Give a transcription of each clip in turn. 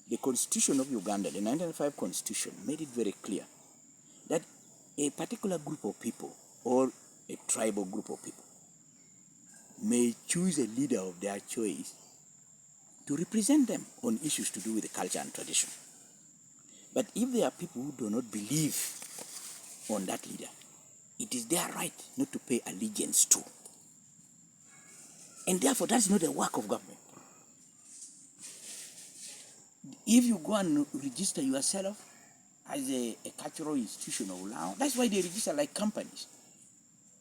The Constitution of Uganda, the 1995 Constitution, made it very clear that a particular group of people or a tribal group of people may choose a leader of their choice to represent them on issues to do with the culture and tradition. But if there are people who do not believe on that leader, it is their right not to pay allegiance to. And therefore, that's not the work of government. If you go and register yourself as a cultural institution of Lao, that's why they register like companies.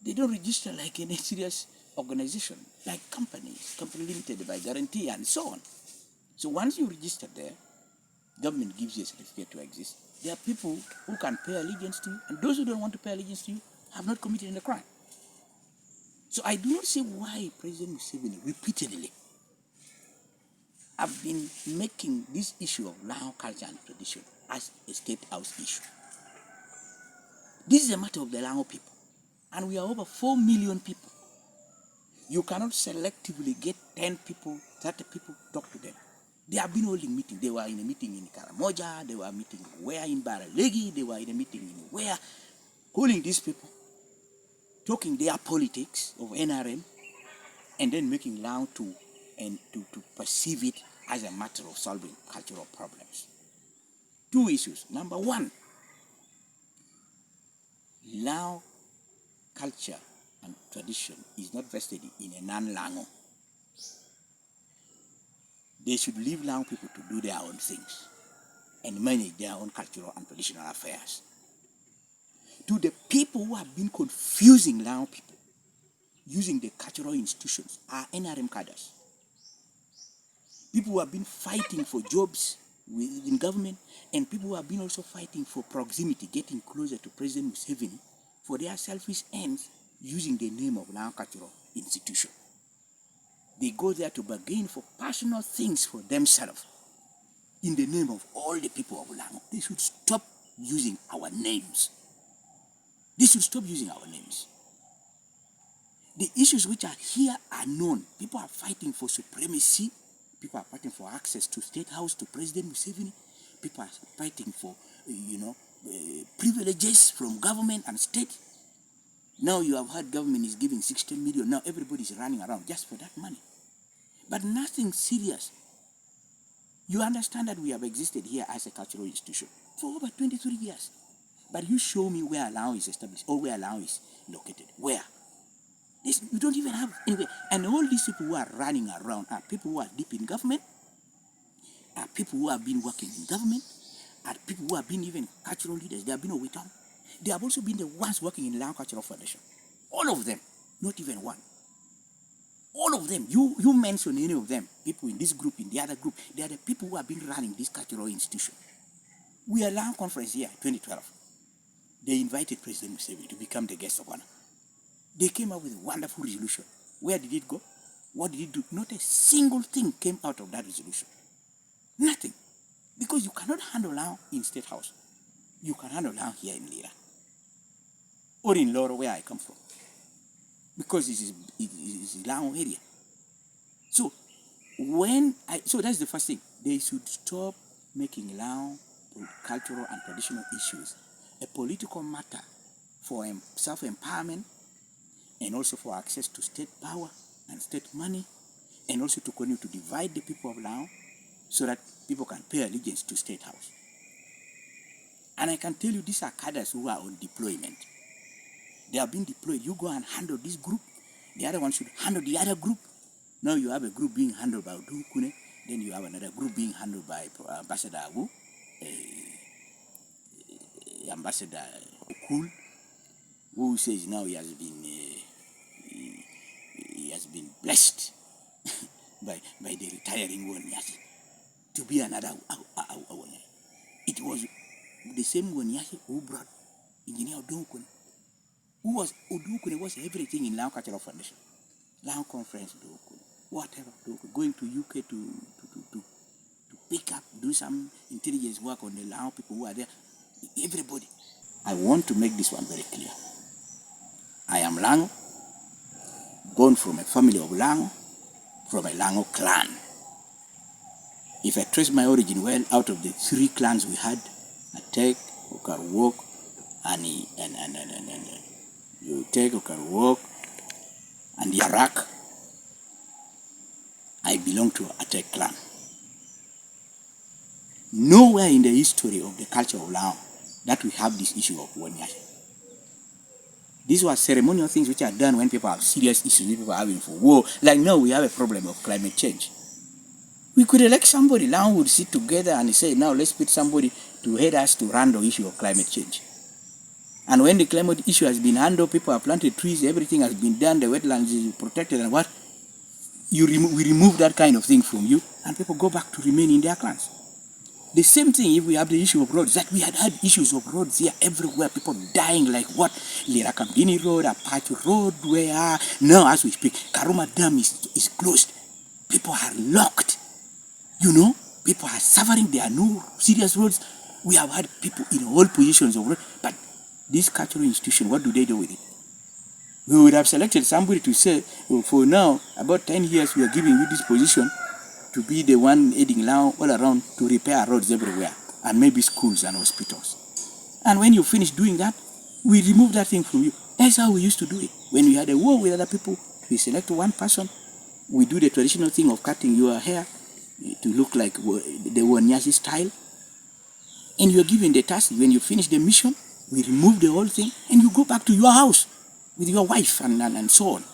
They don't register like any serious organization, like companies, company limited by guarantee and so on. So once you register there, government gives you a certificate to exist. There are people who can pay allegiance to you, and those who don't want to pay allegiance to you have not committed any crime. So I do not see why President Museveni repeatedly have been making this issue of Lao culture and tradition as a state house issue. This is a matter of the Lango people, and we are over 4 million people. You cannot selectively get 10 people, 30 people, talk to them. They have been holding meetings. They were in a meeting in Karamoja, they were meeting where in Baralegi, they were in a meeting in where, calling these people, talking their politics of NRM, and then making Lao to perceive it as a matter of solving cultural problems. Two issues. Number one, Lao culture and tradition is not vested in a non-Lango. They should leave Lao people to do their own things and manage their own cultural and traditional affairs. To the people who have been confusing Lao people using the cultural institutions are NRM cadres. People who have been fighting for jobs in government, and people who have been also fighting for proximity, getting closer to President Museveni for their selfish ends using the name of Lango Cultural Institution. They go there to bargain for personal things for themselves in the name of all the people of Lango. They should stop using our names. They should stop using our names. The issues which are here are known. People are fighting for supremacy. People are fighting for access to State House, to President Museveni. People are fighting for, privileges from government and state. Now you have heard government is giving 16 million. Now everybody is running around just for that money. But nothing serious. You understand that we have existed here as a cultural institution for over 23 years. But you show me where Lao is established or where Lao is located. Where? This, you don't even have anywhere. And all these people who are running around are people who are deep in government, are people who have been working in government, are people who have been even cultural leaders. They have been over town. They have also been the ones working in Lango Cultural Foundation. All of them, not even one. All of them, you mention any of them, people in this group, in the other group, they are the people who have been running this cultural institution. We are Lango Conference here, 2012. They invited President Museveni to become the guest of honor. They came up with a wonderful resolution. Where did it go? What did it do? Not a single thing came out of that resolution. Nothing. Because you cannot handle Lao in State House. You can handle Lao here in Lira. Or in Loro, where I come from. Because it is Lao area. So, so that's the first thing. They should stop making Lao cultural and traditional issues a political matter for self-empowerment, and also for access to state power and state money, and also to continue to divide the people of Lao so that people can pay allegiance to State House. And I can tell you, these are cadres who are on deployment. They have been deployed. You go and handle this group, the other one should handle the other group. Now you have a group being handled by Odur, then you have another group being handled by Ambassador Abu, Ambassador Okul, who says now he has been blessed by the retiring Wonyasi to be another Wonyasi. It was the same Wonyasi who brought Engineer Odongo, who was Odongo was everything in Lango Cultural Foundation, Lango Conference, whatever, going to UK to pick up, do some intelligence work on the Lango people who are there. Everybody. I want to make this one very clear. I am Lango, born from a family of Lango, from a Lango clan. If I trace my origin well, out of the 3 clans we had, Atek, Okarwok, and you take Okarwok and Yarak, I belong to Atek clan. Nowhere in the history of the culture of Lao that we have this issue of Wanyashi. These were ceremonial things which are done when people have serious issues, when people are having for war. Like now we have a problem of climate change. We could elect somebody, Lao would sit together and say, now let's put somebody to head us to run the issue of climate change. And when the climate issue has been handled, people have planted trees, everything has been done, the wetlands is protected, and what? We remove that kind of thing from you, and people go back to remain in their clans. The same thing if we have the issue of roads, that we had issues of roads here everywhere, people dying like what? Lirakambini Road, Apache Road, where now as we speak, Karuma Dam is closed. People are locked. People are suffering, there are no serious roads. We have had people in all positions of road, but this cultural institution, what do they do with it? We would have selected somebody to say, well, for now, about 10 years, we are giving you this position to be the one aiding Lao all around to repair roads everywhere, and maybe schools and hospitals. And when you finish doing that, we remove that thing from you. That's how we used to do it. When we had a war with other people, we select one person, we do the traditional thing of cutting your hair to look like the Wanyashi style, and you're given the task. When you finish the mission, we remove the whole thing, and you go back to your house with your wife and so on.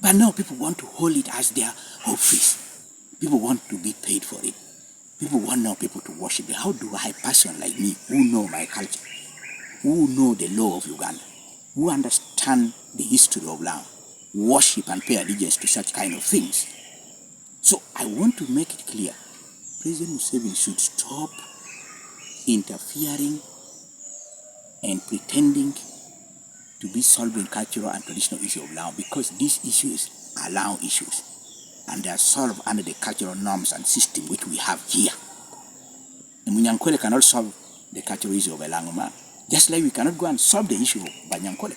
But now people want to hold it as their office. People want to be paid for it. People want now people to worship it. How do a person like me, who know my culture, who know the law of Uganda, who understand the history of Lao, worship and pay allegiance to such kind of things? So I want to make it clear, President Museveni should stop interfering and pretending to be solving cultural and traditional issues of Lao, because these issues are Lao issues, and they are solved under the cultural norms and system which we have here. And Munyankole cannot solve the cultural issue of a Lango man, just like we cannot go and solve the issue of Banyankole.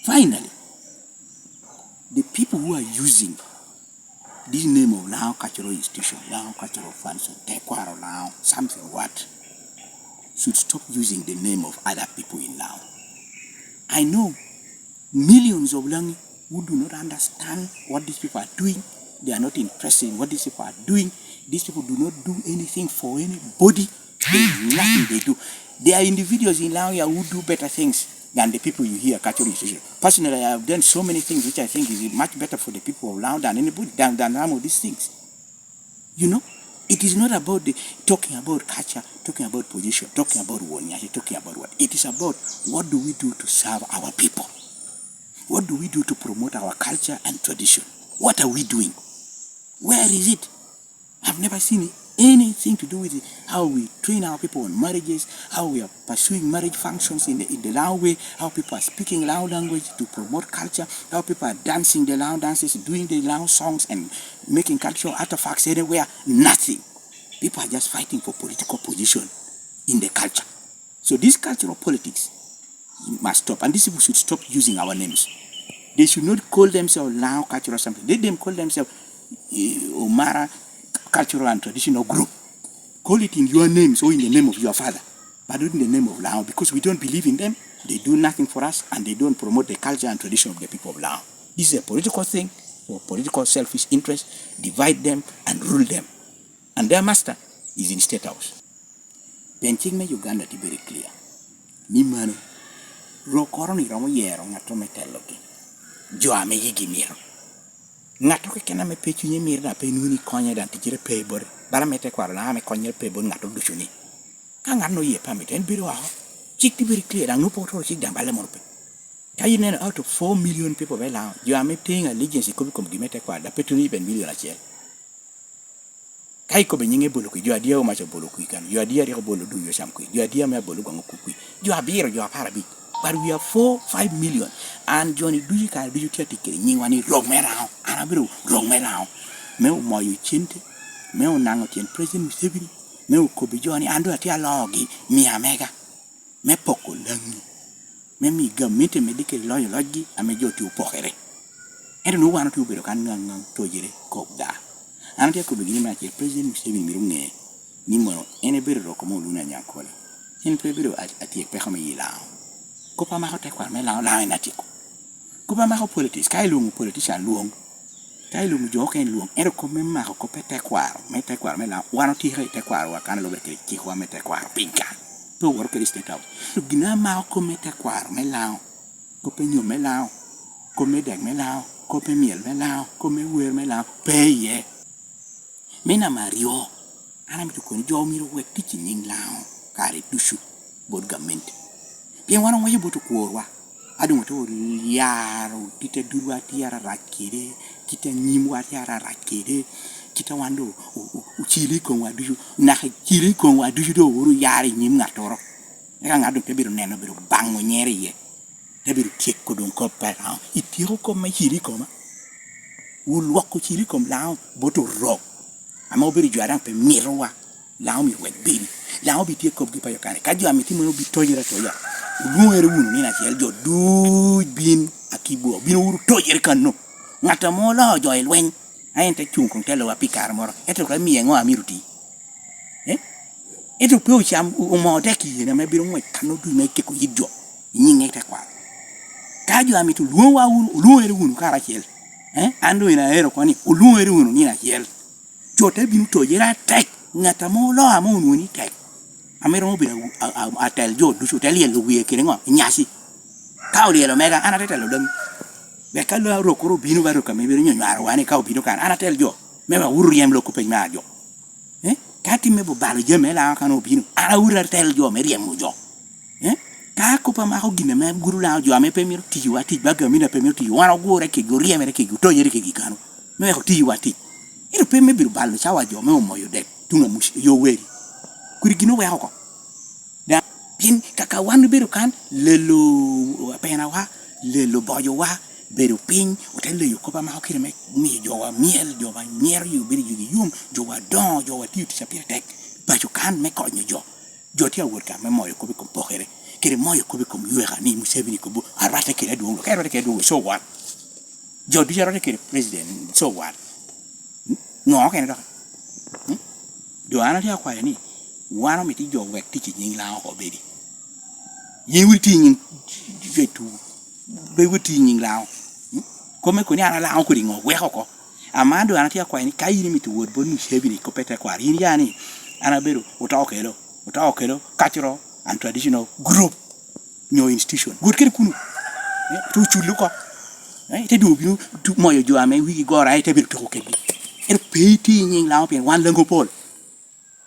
Finally, the people who are using this name of Lao Cultural Institution, Lao Cultural Foundation, Tekwaro Lao, something what, should stop using the name of other people in Lao. I know millions of Langi who do not understand what these people are doing. They are not interested in what these people are doing. These people do not do anything for anybody. Nothing they do. There are individuals in Lao who do better things than the people you hear cultural institution. Personally, I have done so many things which I think is much better for the people of Lao than anybody, than some of these things. It is not about talking about culture, talking about position, talking about Wanyashi, talking about what. It is about what do we do to serve our people? What do we do to promote our culture and tradition? What are we doing? Where is it? I've never seen anything to do with it. How we train our people on marriages, how we are pursuing marriage functions in the Lao way, how people are speaking Lao language to promote culture, how people are dancing the Lao dances, doing the Lao songs and making cultural artifacts anywhere. Nothing. People are just fighting for political position in the culture. So this cultural politics must stop, and these people should stop using our names. They should not call themselves Lao Cultural something. Let them call themselves Omara Cultural and Traditional Group. Call it in your names or in the name of your father, but not in the name of Lao, because we don't believe in them. They do nothing for us, and they don't promote the culture and tradition of the people of Lao. This is a political thing for political selfish interest. Divide them and rule them. And their master is in State House. Penchingme Uganda to be very clear. Ni mano rokoroni ramo yero ngato metelogi. Jo ame yigi miro. Ngato ke kena me pechu nye miro na pe nuni konya dan tijire pe bore. Bara mete kwaro na ame konya pe bore ngato dushuni. Kanga no ye pamite en biro aho. Chik to be very clear. Ang nupo toro chik dambale morpe. Kayi nene out of 4 million people be lao. Jo ame paying allegiance ikobi kumgimete kwaro da petu ni ben million achel. Kai ko be nyinge bolo ku jo adia o macho bolo ku kan jo adia ri ko bolo du yo sam ku jo adia me bolo gwangu ku jo abiro jo apara bi, but we are 4-5 million and Johnny duji ka duji tikiri nyingwani rong merao anabiro rong merao me o moyo chinte me o nango tien president Museveni me o ko bi Johnny ando atia logi mi amega me poko langi me mi gamite medike loyo logi ame jo ti upokere ero no wano ti ubero kan ngang to jire ko da Antia ko begini ma che president Museveni mirunge ni mono ene bero ko mo luna nyakola. En pebiro ati pe khama yilao. Ko pa ma hote kwa me lao na tiko. Ko pa ma ho politics kai lungu politician luong. Kai lungu jo ken luong. Ero ko me ma ko pete kwaro me lao wano ti he te kwaro wa kana lo be ki kwa me te kwaro pinka. To wor ke state house. To gina ma ko me te kwaro me lao. Ko pe nyo me lao. Ko me deg me lao. Ko pe miel me lao. Ko me wer me lao. Pe ye. Mena Mario, ana mi to ko jo mi ro wek ti nying lao kare dushu bod government. Bien wana waje boto ko wa. Adu to yaro tite durwa tiara rakire, kita nyimwa tiara rakire, kita wando uchili ko wa dushu na chili ko wa dushu do uru yari nyim ngatoro. Eka ngado te biro neno biro bango nyere ye. Te biro tiek ko don ko pa. Itiro ko ma chili ko ma. Ulwa ko chili ko lao boto ro. Ama obiri juarang pe mirowa lao mi wek biri lao bi tie kop gi pa yokane ka jo amiti mo bi tojira toya luere wunu ni na tiel jo du bin akibo bin uru tojira kanno ngata mo lo jo elwen ayente chung kon telo apikar moro eto ka miengo amiruti eto pe o cham o mo teki na me biro mo kanu du me ke ko yidjo nyinge te kwa ka jo amiti luwa wunu luere wunu kara tiel ando ina ero kwani luere wunu ni na tiel jote binu to yera tek ngata mo lo amun ni tek amero mo bina atel jo du so tel yelo wie kirengo nyasi kauli yelo mega ana tetel dum be kallo ro ko binu baro kam be nyo nyaro wani kaw binu kan ana tel jo mema wuru yem lo ko pe ma jo kati me bo balo je me la kan o binu ana wuru tel jo me riem mo jo ka ko pa ma ko gine me guru la jo ame pe mi ti wati ba ga mi na pe mi ti wana go re ke go riem re ke go to yere ke gi kanu me ko ti wati iro pe me biru balu chawa jo me o moyo de tunga mushi yo weri kuri gino we hako da pin kaka wanu biru kan lelo pena wa lelo boyo wa biru pin o tele yo ko ba ma hakire me mi jo wa miel jo wa mier yu biru yu yum jo wa don jo wa ti chapia tek ba jo kan me ko nyo jo ti awur ka me moyo ko bi ko pokere kire moyo ko bi ko yuera ni Museveni ko bu arata kire du ngo kire ke du so what jo du jara kire president so what no ke ndo do ana ti akwa ni wana mi ti jo wek ti nyin la ko be di yin wi ti nyin jetu be wi ti nyin la ko me ko ni ana la ko ri ngo we ko amado ana ti akwa ni kai ni mi ti wod bonu Museveni ko pete kwa rin ya ni ana beru utawkelo cultural and traditional group no institution good kire kunu to chulu ko te do bi moyo jo ame wi gora te beru to ko ke er peiti nying lao pen wan Lango pol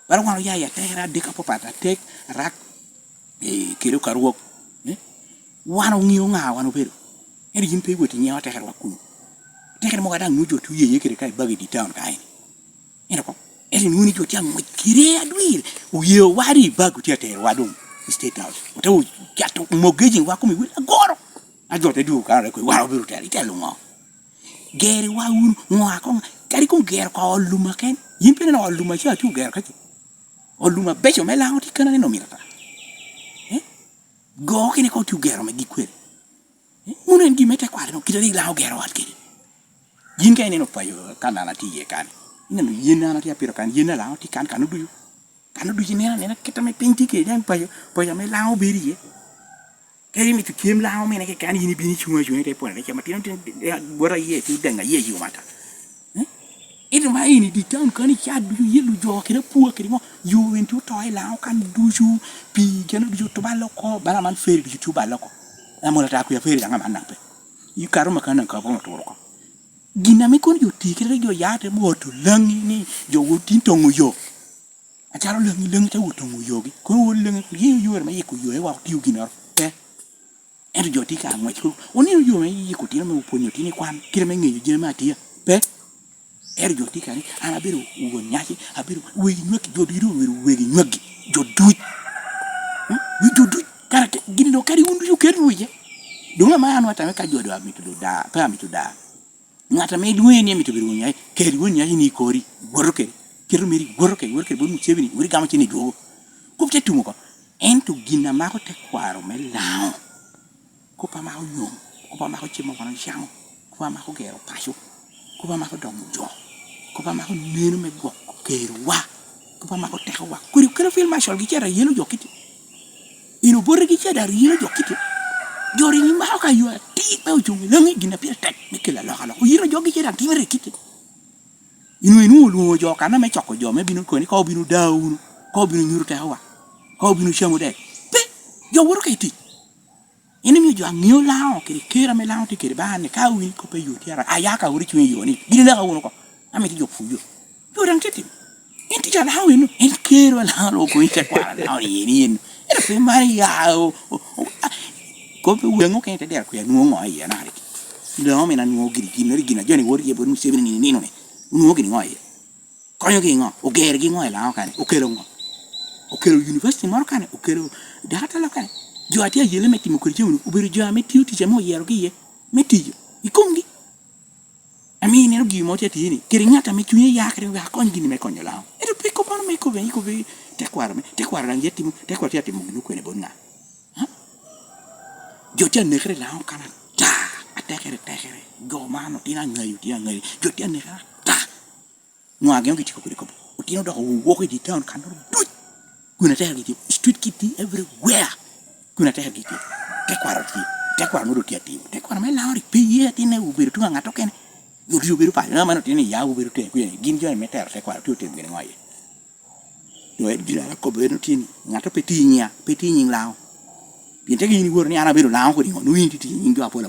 bar wan ya tera de ka popata tek rak kiro karwo wan ngiyo nga wan pero er yim pe woti nyawa te herwa kunu te her mo ga dang nujo tu ye kire kai bagi di town kai ina ko er nuni jo tiam mo kire adwir u ye wari bagu ti te wadum state house to jato mo gejin wa ko mi wila goro ajote du ka re ko wa biru te telo mo gere wa un ngwa ko kari ko ger ko luma ken yimpe na luma cha tu ger ka o luma becho me la oti kana no mirata go kene ko tu ger me gikwere uno en gimete kwa no kidari la ger wat kiri yinga ene no payo kana na tiye kan ina no yina na tia pero kan yina la oti kan kanu du yina na kita me pinti ke dan payo me la o beri keri mi tu kem la o me na ke kan yini bini chuma te pon ne ke matin bora ye tu denga ye yu mata itu ma ini di town kan ya du yelu jo kire pu kire mo you into toy la kan du ju pi jeno du to baloko bala man feri du to baloko amola ta ku ya feri nga man nape yu karo makana ka bo to ko gina me kon yo ti kire yo ya te mo to langi ni yo wutin to nguyo acharo langi te wuto nguyo gi ko wo langi yu ma yiku yo e wa ti gina pe er jo ti ka mo ko oni yo me yiku ti me uponyo ti ni kwan kire me ngi yo ma ti pe er jo ti kani ana biru wo nyaki abiru we nyoki jo diru we nyoki jo du wi jo du kara gini no kari undu yo keru ye dunga ma anu ata me ka jo do amitu da pa amitu da ngata me duwe ni amitu biru nyai keri won nyai ni kori goroke kiru meri goroke bo Museveni wuri gama chini do ko te tumo ko entu gina ma ko te kwaro me lao ko pa ma nyom ko pa ma ko chimo kono shamo ko pa ma ko gero pasho ko pa ma ko dom jo ko pa ma ko nenu me go kero wa ko pa ma ko te wa ko ko film ma shol gi chera yelo jokiti ino borre gi chera yelo jokiti jori ni ma ka yo ti pa ujung lengi gina pia tek mikela la kala ko yiro jogi chera ti mere kiti inu lu jo kana me choko jo me binu ko ni ko binu daun ko binu nyuru te wa ko binu chamu de pe jo woro kai ti ini mi jo angio lao kera me lao ti kere ba ne ka wi ko pe yo ti ara ayaka wori chwe yo ni binu na ka wono ko ameti jo fu yo yo dan titi inti jala hawe no en kero la lo ko ite kwa na ni era pe mari ya ko pe wengo ke te der ko ya nuo ai na hari lo me na nuo giri gina joni wori ye bonu Museveni ni no ne nuo giri ngoi ko yo gi ngo o ger gi ngoi la ka o kero university mar ka o kero data la ka jo atia yele meti mo ko jemu o beru jo ameti ti jemo yero gi ye meti ikongi ami ne gi mo te ti ni kiri ngata me kunye ya kare ga kon gi ni me konyo la e pe ko par me ko ve te kwar ran yeti mo te kwar ti mo nu ko ne bonna jo tia ne kre la kana ta atekere go mano tina ngai jo tia ne ta no agem ki ko ko tino do wo ko di town kan do kuna ta gi street kitty everywhere kuna ta gi te kwar no do tia ti te kwar me la ri pe ye ti ne u biru tu ngato ken yo biru pa na mano tini ya u biru te ku gin jo me ter te kwar tu te ngi ngai do e di la ko be no tin ngato pe ti nying lao Pinta gini gor ni ana bero na ko ni no yiti ingo apola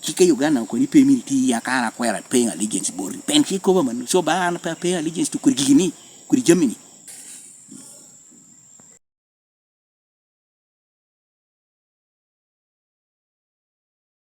kike Uganda ko ni pe militi ya kana kwera pe allegiance bor pen ki ko man so ba na pe allegiance to kurigini kuri Germany